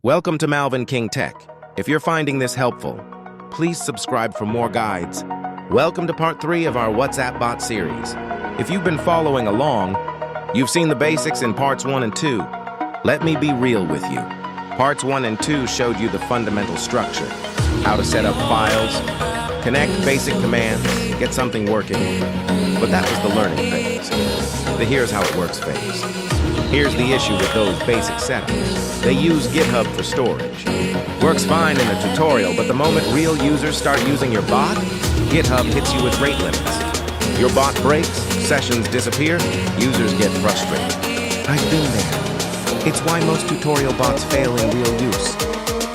Welcome to Malvin King Tech. If you're finding this helpful, please subscribe for more guides. Welcome to part 3 of our WhatsApp bot series. If you've been following along, you've seen the basics in parts 1 and 2. Let me be real with you. Parts 1 and 2 showed you the fundamental structure, how to set up files, connect basic commands, get something working. But that was the learning phase. The here's how it works phase. Here's the issue with those basic setups. They use GitHub for storage. Works fine in a tutorial, but the moment real users start using your bot, GitHub hits you with rate limits. Your bot breaks, sessions disappear, users get frustrated. I've been there. It's why most tutorial bots fail in real use.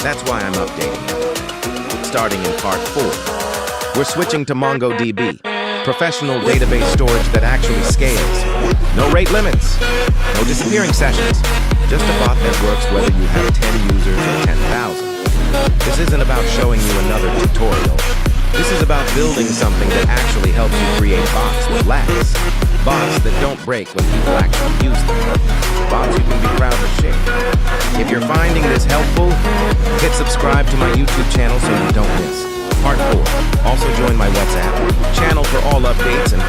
That's why I'm updating. Starting in part 4, we're switching to MongoDB, professional database storage that actually scales. No rate limits, no disappearing sessions, just a bot that works whether you have 10 users or 10,000. This isn't about showing you another tutorial. This is about building something that actually helps you create bots that last. Bots that don't break when people actually use them. Bots you can be proud to share. If you're finding this helpful, hit subscribe to my YouTube channel so you don't miss. Part 4. Also join my WhatsApp channel for all updates and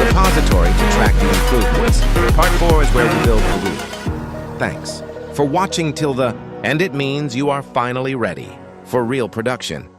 repository to track the improvements. Part 4 is where we build for real. Thanks for watching till the end. It means you are finally ready for real production.